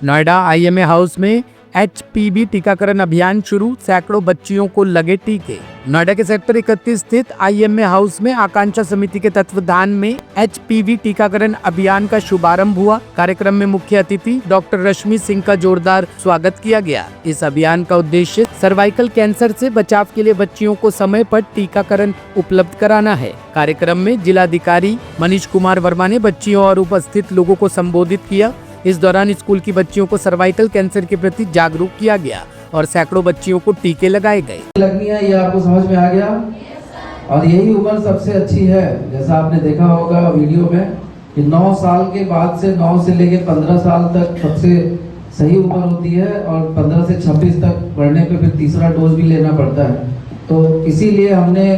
Noida IMA house में HPV टीकाकरण अभियान शुरू, सैकड़ों बच्चियों को लगे टीके। नोएडा के सेक्टर 31 स्थित आईएमए हाउस में आकांक्षा समिति के तत्वावधान में एचपीवी टीकाकरण अभियान का शुभारंभ हुआ। कार्यक्रम में मुख्य अतिथि डॉक्टर रश्मि सिंह का जोरदार स्वागत किया गया। इस अभियान का उद्देश्य सर्वाइकल कैंसर से बचाव के लिए बच्चियों को समय पर टीकाकरण उपलब्ध कराना है। कार्यक्रम में जिलाधिकारी मनीष कुमार वर्मा ने बच्चियों और उपस्थित लोगों को संबोधित किया। इस दौरान स्कूल की बच्चियों को सर्वाइकल कैंसर के प्रति जागरूक किया गया और सैकड़ों बच्चियों को टीके लगाए गए। लगनी है, ये आपको समझ में आ गया। और यही उम्र सबसे अच्छी है, जैसा आपने देखा होगा वीडियो में कि 9 साल के बाद से 9 से लेके 15 साल तक सबसे सही उम्र होती है और 15 से 26 तक बढ़ने पे फिर तीसरा डोज भी लेना पड़ता है। तो इसीलिए हमने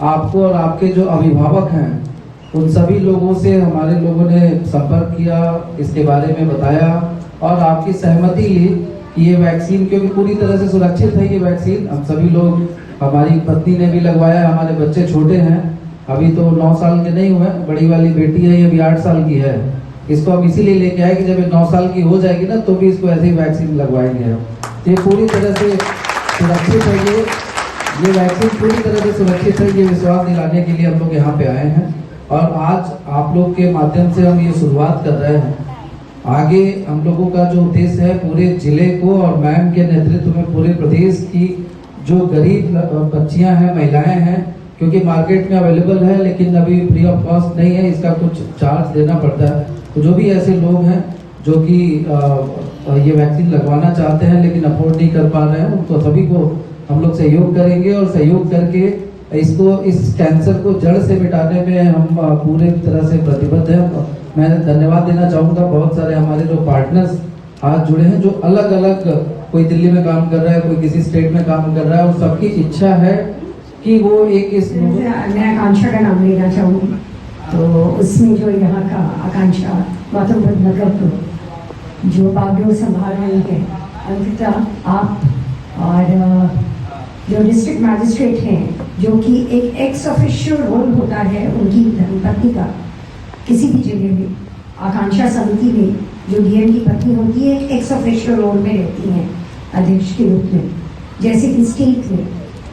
आपको और आपके जो अभिभावक हैं उन सभी लोगों से हमारे लोगों ने संपर्क किया, इसके बारे में बताया और आपकी सहमति ली कि ये वैक्सीन क्योंकि पूरी तरह से सुरक्षित है। ये वैक्सीन हम सभी लोग, हमारी पत्नी ने भी लगवाया, हमारे बच्चे छोटे हैं, अभी तो 9 साल के नहीं हुए, बड़ी वाली बेटी है ये अभी 8 साल की है। इसको हम इसीलिए लेके आए कि जब ये 9 साल की हो जाएगी ना तो भी इसको ऐसे ही वैक्सीन लगवाएंगे हम। ये पूरी तरह से सुरक्षित है, ये वैक्सीन पूरी तरह से सुरक्षित है। ये विश्वास दिलाने के लिए हम लोग यहाँ पे आए हैं और आज आप लोग के माध्यम से हम ये शुरुआत कर रहे हैं। आगे हम लोगों का जो उद्देश्य है पूरे जिले को और मैम के नेतृत्व में पूरे प्रदेश की जो गरीब बच्चियां हैं, महिलाएं हैं, क्योंकि मार्केट में अवेलेबल है लेकिन अभी फ्री ऑफ कॉस्ट नहीं है, इसका कुछ चार्ज देना पड़ता है। तो जो भी ऐसे लोग हैं जो कि ये वैक्सीन लगवाना चाहते हैं लेकिन अफोर्ड नहीं कर पा रहे हैं, उनको सभी को हम लोग सहयोग करेंगे और सहयोग करके इस कैंसर को जड़ से मिटाने में हम पूरे तरह से प्रतिबद्ध हैं। मैं धन्यवाद देना चाहूँगा बहुत सारे हमारे जो पार्टनर्स आज जुड़े हैं, जो अलग अलग, कोई दिल्ली में काम कर रहा है, कोई किसी स्टेट में काम कर रहा है और सबकी इच्छा है कि वो एक इस मैं आकांक्षा का नाम लेना चाहूँगी। तो उसमें जो यहाँ का आकांक्षा गौतम बुद्ध नगर को जो बागडोर संभाल रही है, अंततः आप और जो डिस्ट्रिक्ट मैजिस्ट्रेट हैं, जो कि एक एक्स ऑफिशियल रोल होता है उनकी धर्मपत्नी का किसी भी जगह में, आकांक्षा समिति में जो डीएम की पत्नी होती है एक एक्स ऑफिशियल रोल में रहती हैं अध्यक्ष के रूप में। जैसे कि स्टेट में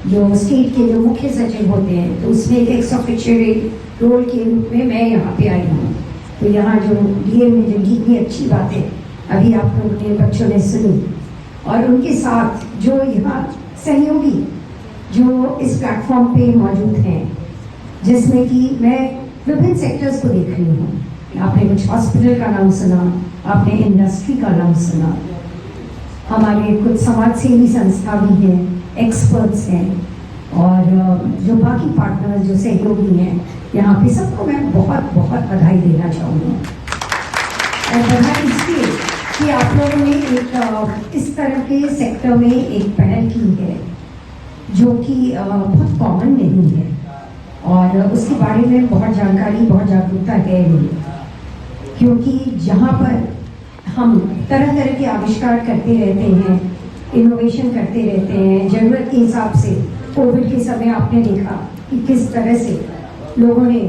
जो स्टेट के जो मुख्य सचिव होते हैं तो उसमें एक एक्स ऑफिशियल रोल के रूप में मैं यहाँ पे आई हूँ। तो यहाँ जो डीएम ने जो जितनी अच्छी बातें अभी आप लोगों ने बच्चों ने सुनी और उनके साथ जो यहाँ सहयोगी जो इस प्लेटफॉर्म पे मौजूद हैं, जिसमें कि मैं विभिन्न सेक्टर्स को देख रही हूँ। आपने कुछ हॉस्पिटल का नाम सुना, आपने इंडस्ट्री का नाम सुना, हमारे कुछ समाज सेवी संस्था भी हैं, एक्सपर्ट्स हैं और जो बाकी पार्टनर्स जो सहयोगी हैं यहाँ पे, सबको मैं बहुत बहुत बधाई देना चाहूँगी। और बधाई इसलिए कि आप लोगों ने एक इस तरह के सेक्टर में एक पहल की है जो कि बहुत कॉमन नहीं है और उसके बारे में बहुत जानकारी, बहुत जागरूकता है नहीं, क्योंकि जहाँ पर हम तरह तरह के आविष्कार करते रहते हैं, इनोवेशन करते रहते हैं, ज़रूरत के हिसाब से। कोविड के समय आपने देखा कि किस तरह से लोगों ने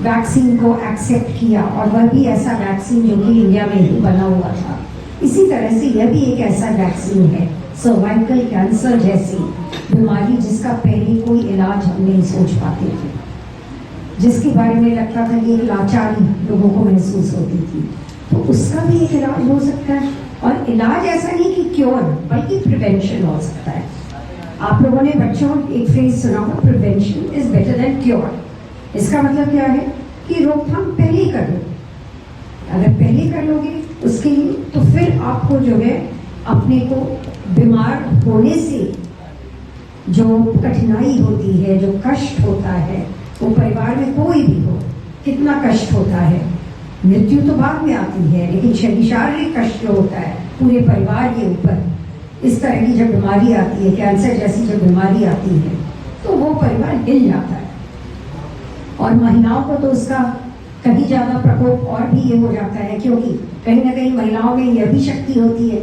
वैक्सीन को एक्सेप्ट किया और वह भी ऐसा वैक्सीन जो कि इंडिया में ही बना हुआ था। इसी तरह से यह भी एक ऐसा वैक्सीन है, सर्वाइकल कैंसर जैसी बीमारी जिसका पहले कोई इलाज हम नहीं सोच पाते थे, जिसके बारे में लगता था कि एक लाचारी लोगों को महसूस होती थी। तो उसका भी एक इलाज हो सकता है और इलाज ऐसा नहीं कि क्योर, बल्कि प्रिवेंशन हो सकता है। आप लोगों ने बच्चों एक फ्रेज सुना होगा, prevention is better than cure. इसका मतलब क्या है कि रोकथाम पहले ही कर लो। अगर पहले कर लोगे उसके लिए तो फिर आपको जो है अपने को बीमार होने से जो कठिनाई होती है, जो कष्ट होता है, वो परिवार में कोई भी हो कितना कष्ट होता है। मृत्यु तो बाद में आती है लेकिन शारीरिक कष्ट जो होता है पूरे परिवार के ऊपर, इस तरह की जब बीमारी आती है, कैंसर जैसी जब बीमारी आती है तो वो परिवार हिल जाता है। और महिलाओं को तो उसका कहीं ज़्यादा प्रकोप और भी ये हो जाता है, क्योंकि कहीं ना कहीं महिलाओं में यह भी शक्ति होती है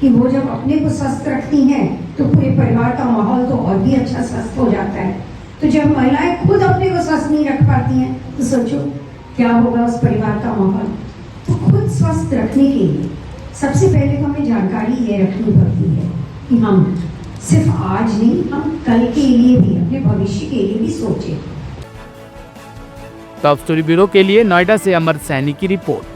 कि वो जब अपने को स्वस्थ रखती हैं तो पूरे परिवार का माहौल तो और भी अच्छा स्वस्थ हो जाता है। तो जब महिलाएं खुद अपने को स्वस्थ नहीं रख पाती हैं तो सोचो क्या होगा उस परिवार का माहौल। तो खुद स्वस्थ रखने के लिए सबसे पहले तो हमें जानकारी ये रखनी पड़ती है कि हम सिर्फ आज नहीं, हम कल के लिए भी, अपने भविष्य के लिए भी सोचें। टॉप स्टोरी ब्यूरो के लिए नोएडा से अमर सैनी की रिपोर्ट।